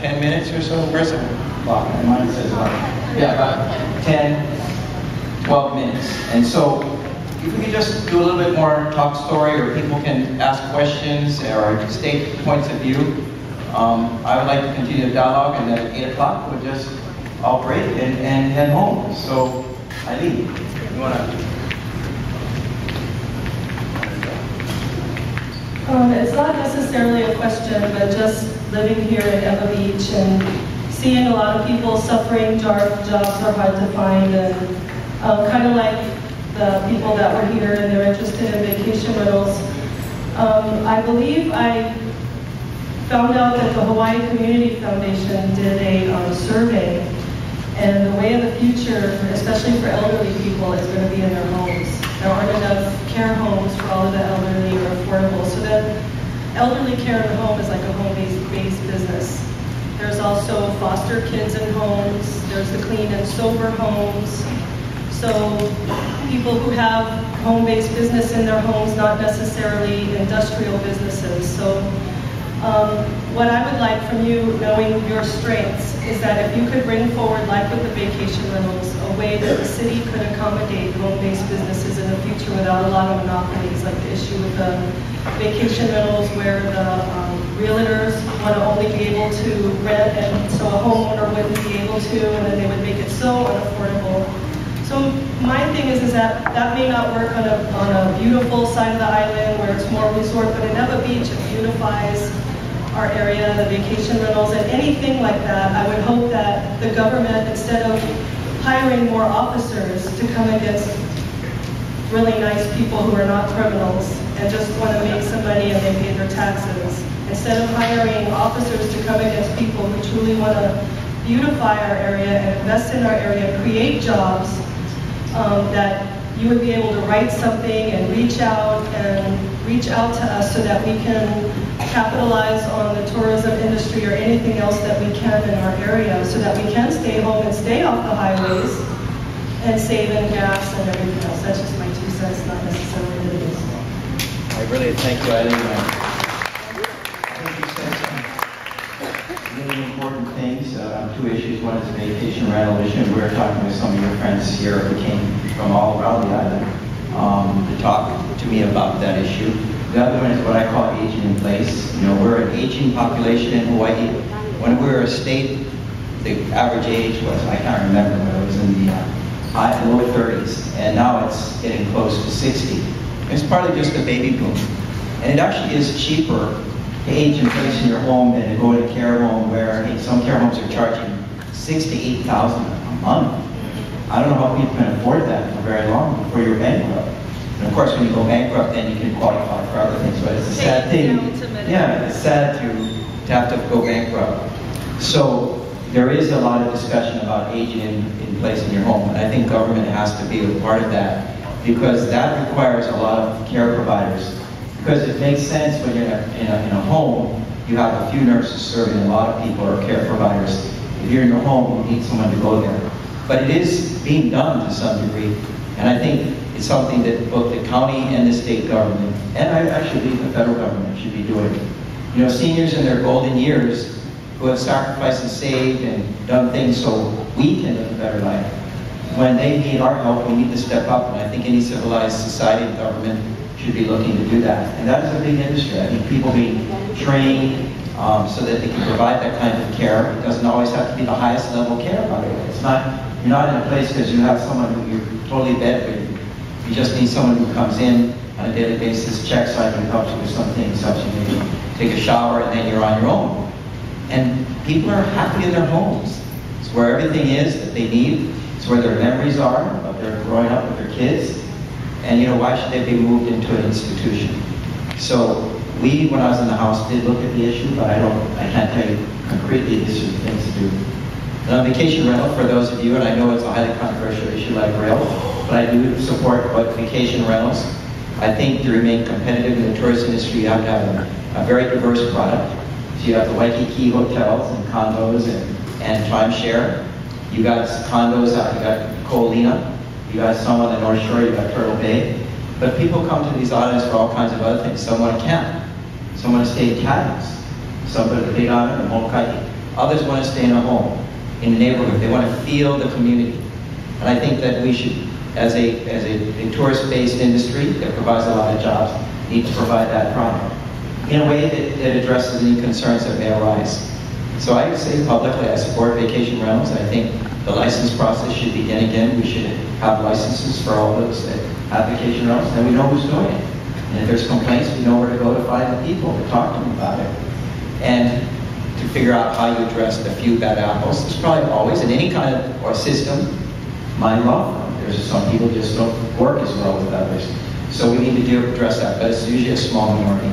10 minutes or so? Where's the clock? Mine says about 10, 12 minutes. And so if we could just do a little bit more talk story, or people can ask questions or state points of view. I would like to continue the dialogue, and then at 8 o'clock we'll just all break and head home. So, Eileen, you want to? It's not necessarily a question, but just living here in Eva Beach and seeing a lot of people suffering, jobs are hard to find, and kind of like the people that were here and they're interested in vacation rentals. I believe I found out that the Hawaii Community Foundation did a survey, and the way of the future, especially for elderly people, is going to be in their homes. There aren't enough care homes for all of the elderly or affordable, so that elderly care in the home is like a home-based business. There's also foster kids in homes, there's the clean and sober homes. So people who have home-based business in their homes, not necessarily industrial businesses. So what I would like from you, knowing your strengths, is that if you could bring forward, like with the vacation rentals, a way that the city could accommodate home-based businesses in the future without a lot of monopolies, like the issue with the vacation rentals where the realtors want to only be able to rent, and so a homeowner wouldn't be able to, and then they would make it so unaffordable. So my thing is that that may not work on a beautiful side of the island where it's more resort, but in Eva Beach it beautifies our area, the vacation rentals, and anything like that. I would hope that the government, instead of hiring more officers to come against really nice people who are not criminals and just want to make some money and they pay their taxes, instead of hiring officers to come against people who truly want to beautify our area and invest in our area and create jobs, that you would be able to write something and reach out to us so that we can capitalize on the tourism industry or anything else that we can in our area, so that we can stay home and stay off the highways and save in gas and everything else. That's just my 2 cents, not necessarily the news. I really thank you, Eileen. I think you said some really important things. 2 issues. One is the vacation rental issue. We were talking with some of your friends here who came from all around the island to talk to me about that issue. The other one is what I call aging in place. You know, we're an aging population in Hawaii. When we were a state, the average age was, I can't remember, but it was in the low 30s, and now it's getting close to 60. It's partly just a baby boom. And it actually is cheaper to age in place in your home than to go to a care home where some care homes are charging $6,000 to $8,000 a month. I don't know how people can afford that for very long before you're bankrupt. And of course, when you go bankrupt, then you can qualify for other things. But it's a sad thing. Yeah, it's sad to have to go bankrupt. So there is a lot of discussion about aging in place in your home, and I think government has to be a part of that, because that requires a lot of care providers. Because it makes sense when you're in a home, you have a few nurses serving a lot of people, or care providers. If you're in your home, you need someone to go there. But it is being done to some degree, and I think it's something that both the county and the state government, and I actually believe the federal government, should be doing. You know, seniors in their golden years who have sacrificed and saved and done things so we can live a better life, when they need our help, we need to step up, and I think any civilized society and government should be looking to do that. And that is a big industry. I think people being trained so that they can provide that kind of care. It doesn't always have to be the highest level care, by the way. It's not, you're not in a place because you have someone who you're totally bedridden. You just need someone who comes in on a daily basis, checks on you, helps you with some things, helps you maybe take a shower, and then you're on your own. And people are happy in their homes. It's where everything is that they need. It's where their memories are of their growing up with their kids. And you know, why should they be moved into an institution? So we, when I was in the House, did look at the issue, but I can't tell you concretely these are the things to do. And on vacation rental, for those of you, and I know it's a highly controversial issue like rail, but I do support vacation rentals. I think to remain competitive in the tourist industry, you have to have a very diverse product. So you have the Waikiki hotels and condos and timeshare. You got condos out, you got Ko'olina, you got some on the North Shore, you got Turtle Bay. But people come to these islands for all kinds of other things. Some want to camp, some want to stay in cabins, some go to the Big Island and Molokai. Others want to stay in a home, in the neighborhood. They want to feel the community. And I think that we should, as a tourist-based industry that provides a lot of jobs, need to provide that product in a way that addresses any concerns that may arise. So I would say publicly, I support vacation rentals. I think the license process should begin again. We should have licenses for all those that have vacation rentals, and we know who's doing it. And if there's complaints, we know where to go to find the people to talk to them about it. And to figure out how you address the few bad apples. There's probably always, in any kind of or system, mind law. There's some people just don't work as well with others. So we need to address that, but it's usually a small minority.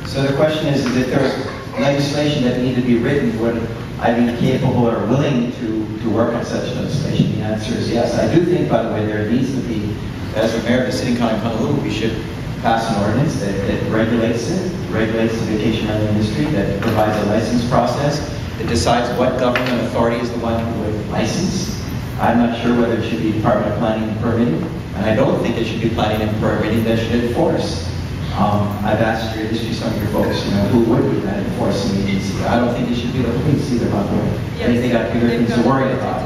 So the question is if there's legislation that needs to be written, would I be capable or willing to work on such legislation? The answer is yes. I do think, by the way, there needs to be, as a mayor of the city and county of Honolulu, we should pass an ordinance that regulates it, regulates the vacation rental industry, that provides a license process, that decides what government authority is the one who would license. I'm not sure whether it should be Department of Planning and Permitting, and I don't think it should be planning and permitting that should enforce. I've asked your industry, some of your folks, who would be that enforcing agency. I don't think it should be the police either, by the way. Yes, they got bigger things to worry about.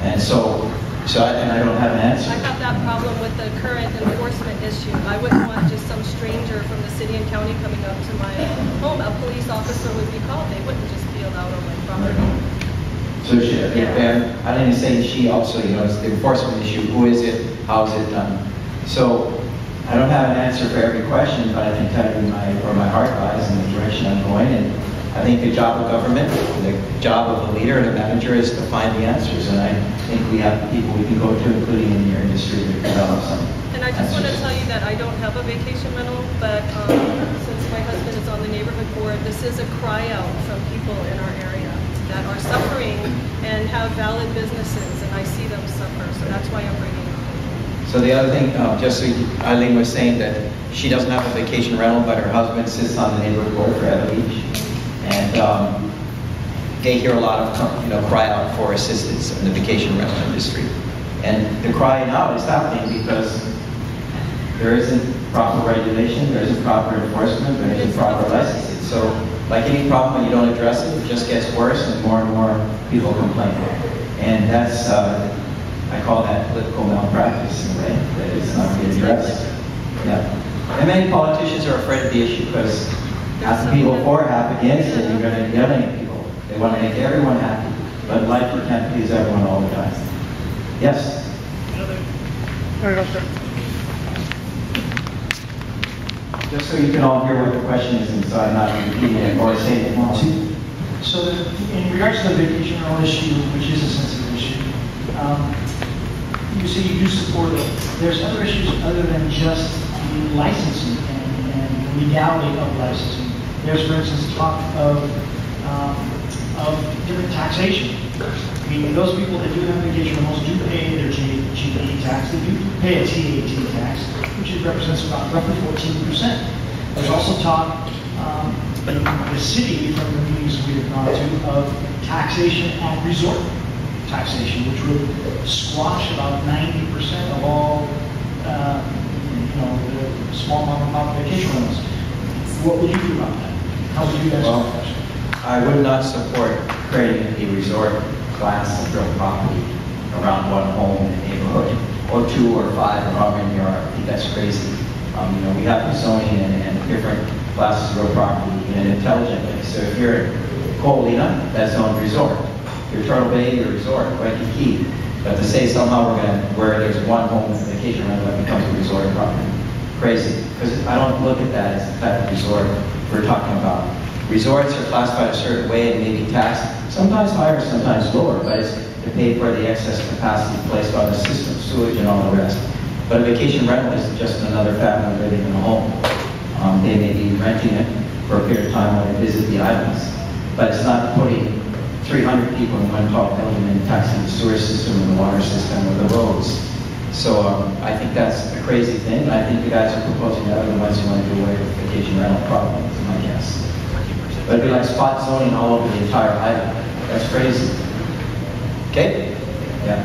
And and I don't have an answer. I have that problem with the current enforcement issue. I wouldn't want just some stranger from the city and county coming up to my home. A police officer would be called. They wouldn't just be allowed on my property. So I didn't say she also, it's the enforcement issue. Who is it? How is it done? So I don't have an answer for every question, but I can tell you where my heart lies and the direction I'm going. And I think the job of government, the job of a leader and a manager is to find the answers. And I think we have people we can go to, including in your industry, to develop some And I just want to tell you that I don't have a vacation rental, but since my husband is on the neighborhood board, this is a cry out from people in our area that are suffering and have valid businesses, and I see them suffer. So that's why I'm bringing it up. So the other thing, just so Eileen was saying that she doesn't have a vacation rental, but her husband sits on the neighborhood board for Eva Beach. And they hear a lot of cry out for assistance in the vacation rental industry. And the crying out is happening because there isn't proper regulation, there isn't proper enforcement, there isn't proper licensing. So like any problem, when you don't address it, it just gets worse and more people complain. And that's, I call that political malpractice in a way, that it's not being addressed. Yeah. And many politicians are afraid of the issue because half the people for, half against, and you're going to be yelling at people. They want to make everyone happy, but life you can't please everyone all the time. Yes? Just so you can all hear what the question is, and so I'm not repeating it or saying it wrong. So in regards to the vacation rental issue, which is a sensitive issue, you say you do support it. There's other issues other than just the licensing and legality of licensing. There's, for instance, talk of different taxation. I mean, those people that do have vacation rentals do pay their GDP tax. They do pay a TAT tax, which represents about roughly 14%. There's also talk in the city, from the meetings we have gone to, of taxation at resort taxation, which would squash about 90% of all, the small mom and pop vacation rentals. What would you do about that? How would you guys solve that? I would not support creating a resort class of real property around one home in the neighborhood, or 2 or 5 or however many are. I think that's crazy. We have zoning and different classes of real property in an intelligent way. So if you're in Ko'olina, that's zoned resort. Your Turtle Bay, your resort, Waikiki. But to say somehow where there's one home vacation rental that becomes a resort property, crazy. Because I don't look at that as the type of resort we're talking about. Resorts are classified a certain way and may be taxed, sometimes higher, sometimes lower, but it's to pay for the excess capacity placed on the system, sewage and all the rest. But a vacation rental is just another family living in a home. They may be renting it for a period of time when they visit the islands, but it's not putting 300 people in one tall building and taxing the sewer system and the water system or the roads. So I think that's a crazy thing. And I think the guys who are proposing that are the ones who want to do away with vacation rental property, is my guess. But it'd be like spot zoning all over the entire island. That's crazy. Okay? Yeah.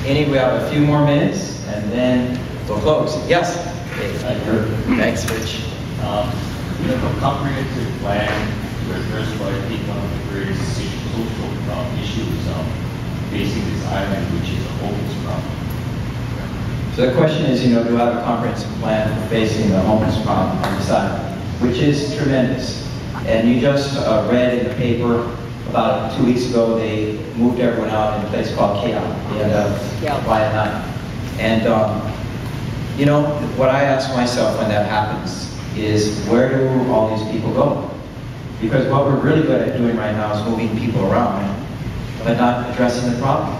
Any, we have a few more minutes, and then we'll close. Yes? Hi, Kirk. Thanks, Rich. We have a comprehensive plan to address what I think one of the greatest social issues facing this island, which is a homeless problem. So the question is, do I have a comprehensive plan for facing the homeless problem on this island, which is tremendous. And you just read in the paper about 2 weeks ago, they moved everyone out in a place called K.A. They had a quiet night. And, what I ask myself when that happens is, where do all these people go? Because what we're really good at doing right now is moving people around, but not addressing the problem.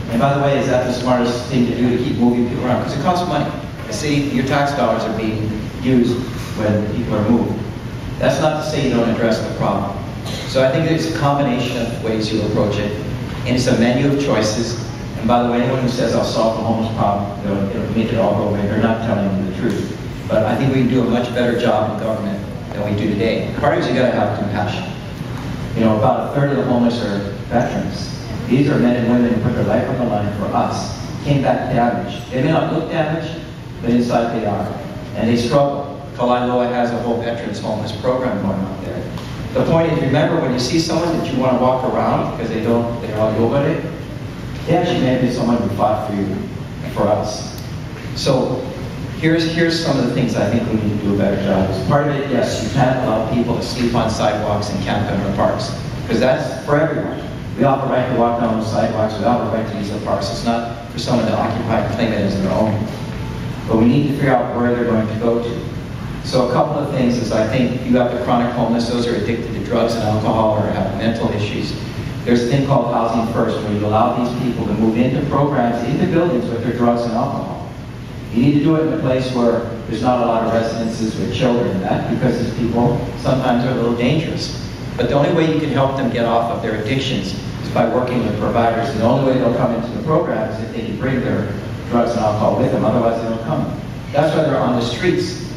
And by the way, is that the smartest thing to do, to keep moving people around? Because it costs money. The city, your tax dollars are being used when people are moved. That's not to say you don't address the problem. So I think there's a combination of ways you approach it, and it's a menu of choices. And by the way, anyone who says I'll solve the homeless problem, it'll make it all go away, they're not telling you the truth. But I think we can do a much better job in government than we do today. Part of it is you got to have compassion. About a third of the homeless are veterans. These are men and women who put their life on the line for us, came back damaged. They may not look damaged, but inside they are. And they struggle. Kalailoa has a whole veterans homeless program going on there. The point is, remember, when you see someone that you want to walk around because they're all nobody, they actually may have been someone who fought for you and for us. So here's some of the things I think we need to do a better job. As part of it, yes, you can't allow people to sleep on sidewalks and camp in our parks, because that's for everyone. We all have the right to walk down those sidewalks. We all have the right to use the parks. It's not for someone to occupy and claim it as their own. But we need to figure out where they're going to go to. So a couple of things is, I think you have the chronic homeless, those who are addicted to drugs and alcohol or have mental issues. There's a thing called Housing First, where you allow these people to move into programs, into buildings with their drugs and alcohol. You need to do it in a place where there's not a lot of residences with children in that, because these people sometimes are a little dangerous. But the only way you can help them get off of their addictions is by working with providers. And the only way they'll come into the program is if they can bring their drugs and alcohol with them, otherwise they don't come. That's why they're on the streets,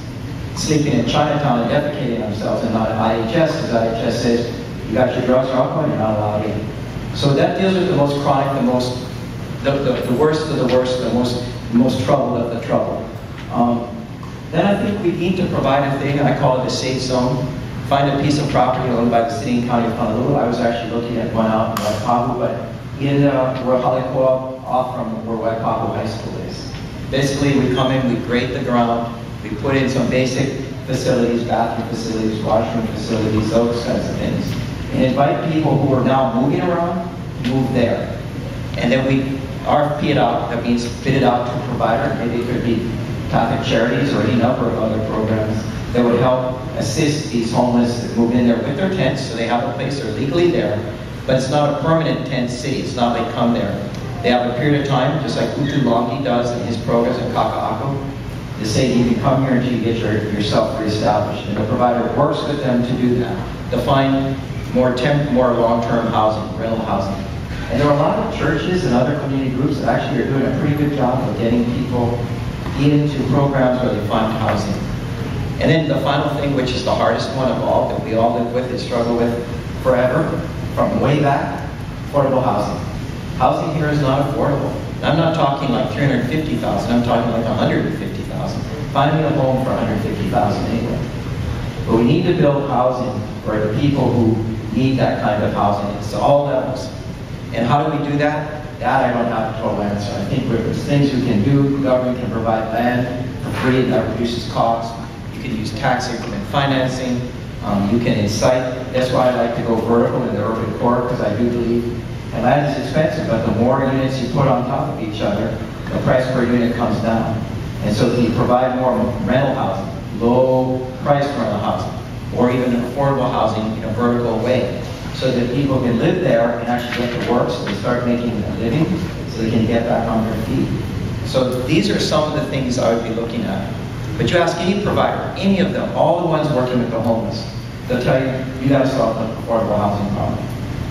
sleeping in Chinatown and defecating themselves, and not at IHS, because IHS says, you got your drugs or alcohol, you're not allowed in. So that deals with the most chronic, the worst of the worst, the most troubled of the trouble. Then I think we need to provide a thing, I call it a safe zone. Find a piece of property owned by the city and county of Honolulu. I was actually looking at one out in Waipahu, but in Rohalikoa, off from where Waipahu High School is. Basically, we come in, we grade the ground, we put in some basic facilities, bathroom facilities, washroom facilities, those kinds of things. And invite people who are now moving around to move there. And then we RFP it out, that means bid it out to a provider. Maybe it could be Catholic Charities or any number of other programs that would help assist these homeless that move in there with their tents, so they have a place, they're legally there, but it's not a permanent tent city. It's not they come there. They have a period of time, just like Utulongi does in his programs in Kaka'ako, to say you can come here until you get yourself reestablished. And the provider works with them to do that, to find more long-term housing, rental housing. And there are a lot of churches and other community groups that actually are doing a pretty good job of getting people into programs where they find housing. And then the final thing, which is the hardest one of all, that we all live with and struggle with forever, from way back, affordable housing. Housing here is not affordable. I'm not talking like $350,000, I'm talking like $150,000. Find me a home for $150,000 anyway. But we need to build housing for the people who need that kind of housing. It's all levels. And how do we do that? That I don't have a total answer. I think there's things we can do. The government can provide land for free, that reduces costs. You can use tax increment financing. You can incite. That's why I like to go vertical in the urban core, because I do believe, and land is expensive, but the more units you put on top of each other, the price per unit comes down. And so if you provide more rental housing, low price rental housing, or even affordable housing in a vertical way, so that people can live there and actually get to work, so they start making a living, so they can get back on their feet. So these are some of the things I would be looking at. But you ask any provider, any of them, all the ones working with the homeless, they'll tell you, you got to solve the affordable housing problem.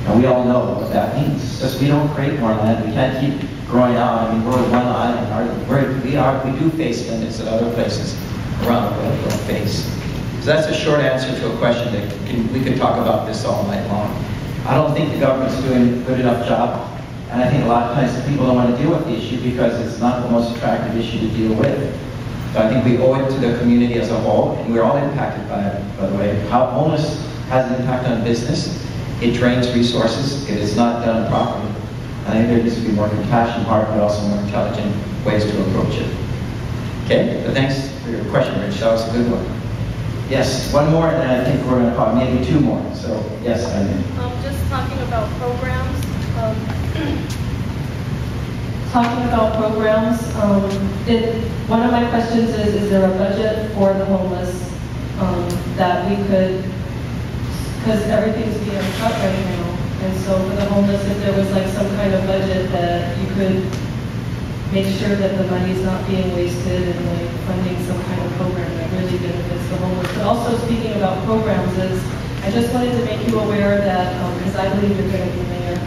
And we all know what that means. It's just we don't create more land. We can't keep growing out. I mean, we're one island. We do face limits that other places around the world don't face. So that's a short answer to a question that we could talk about this all night long. I don't think the government's doing a good enough job And I think a lot of times people don't want to deal with the issue because it's not the most attractive issue to deal with. So I think we owe it to the community as a whole, and we're all impacted by it, by the way. How homeless has an impact on business. It drains resources if it's not done properly. I think there needs to be more compassion heart, but also more intelligent ways to approach it. Okay, but thanks for your question, Rich. That was a good one. Yes, one more, and then I think we're going to call maybe two more. So, yes, I mean. Just talking about programs. Talking about programs, one of my questions is there a budget for the homeless that we could, because everything's being cut right now, and so for the homeless, if there was like some kind of budget that you could make sure that the money's not being wasted and like funding some kind of program that really benefits the homeless. But also speaking about programs I just wanted to make you aware that, because I believe you're going to be mayor,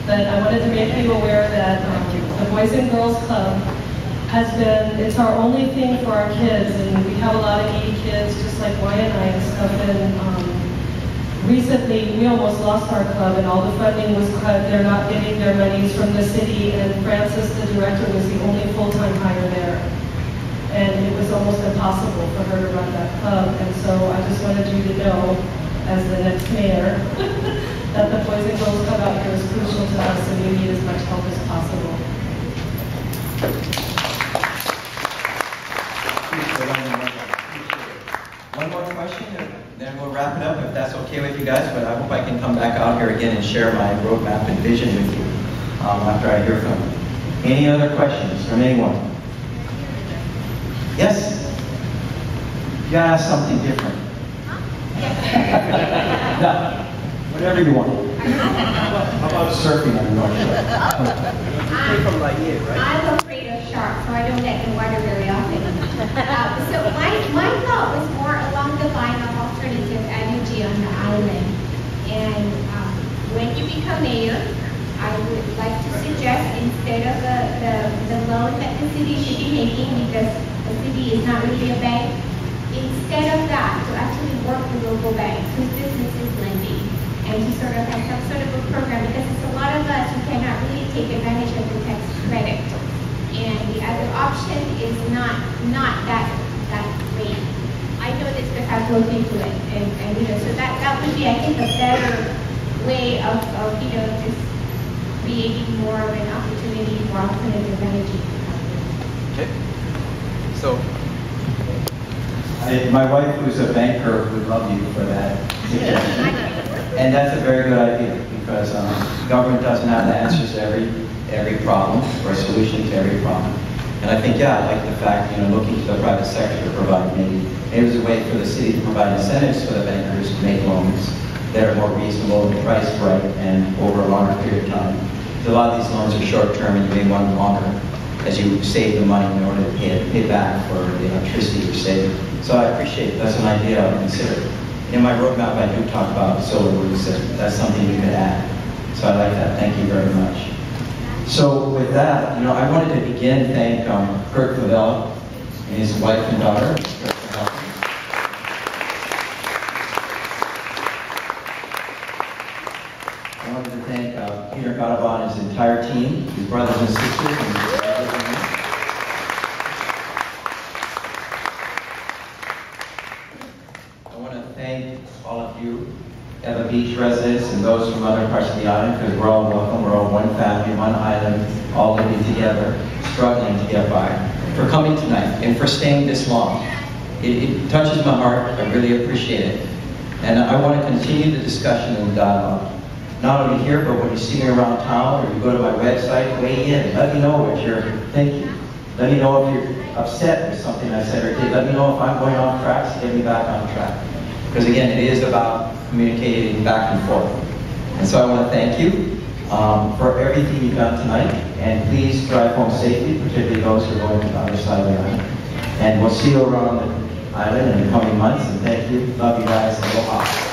but I wanted to make you aware that the Boys and Girls Club has been, it's our only thing for our kids, and we have a lot of needy kids, just like Wyatt and I and stuff, and recently we almost lost our club and all the funding was cut. They're not getting their monies from the city, and Frances, the director, was the only full-time hire there. And it was almost impossible for her to run that club, and so I just wanted you to know, as the next mayor, that the Boys and Girls Club out here is crucial to us, and we need as much help as possible. One more question, and then we'll wrap it up if that's okay with you guys, but I hope I can come back out here again and share my roadmap and vision with you after I hear from you. Any other questions from anyone? Yes? You gotta ask something different. No, whatever you want. How about surfing on the North Shore? I'm afraid of sharks, so I don't get in the water very often. So my thought was more along the line of alternative energy on the island. And when you become mayor, I would like to suggest, instead of the loans that the city should be making, because the city is not really a bank, instead of that, to actually work with local banks whose business is lending, and to sort of have some sort of a program, because it's a lot of us who cannot really take advantage of the tax credit. And the other option is not that rate. I know this because I've looked into it, and so that would be, I think, a better way of just creating more of an opportunity for alternative energy. Okay. So, my wife, who's a banker, would love you for that suggestion. And that's a very good idea, because government doesn't have the answers to every problem or solution to every problem. And I think, I like the fact, looking to the private sector to provide maybe there's a way for the city to provide incentives for the bankers to make loans that are more reasonable and priced right and over a longer period of time. So a lot of these loans are short-term, and you may want them longer as you save the money in order to pay back for the electricity you're saving. So I appreciate it. That's an idea I'll consider. In my roadmap, I do talk about solar roofs, and that's something you could add. So I like that. Thank you very much. So with that, I wanted to begin thank Kirk Caldwell and his wife and daughter. I wanted to thank Peter Caldwell and his entire team, his brothers and sisters, and I want to thank all of you, Eva Beach residents and those from other parts of the island, because we're all welcome. We're all one family, one island, all living together, struggling to get by, for coming tonight and for staying this long. It touches my heart. I really appreciate it. And I want to continue the discussion and the dialogue. Not only here, but when you see me around town or you go to my website, weigh in. Let me know what you're thinking. Let me know if you're upset with something I said or did. Let me know if I'm going off track, so get me back on track. Because again, it is about communicating back and forth. And so I want to thank you for everything you've done tonight. And please drive home safely, particularly those who are going to the other side of the island. And we'll see you around the island in the coming months. And thank you. Love you guys. Aloha.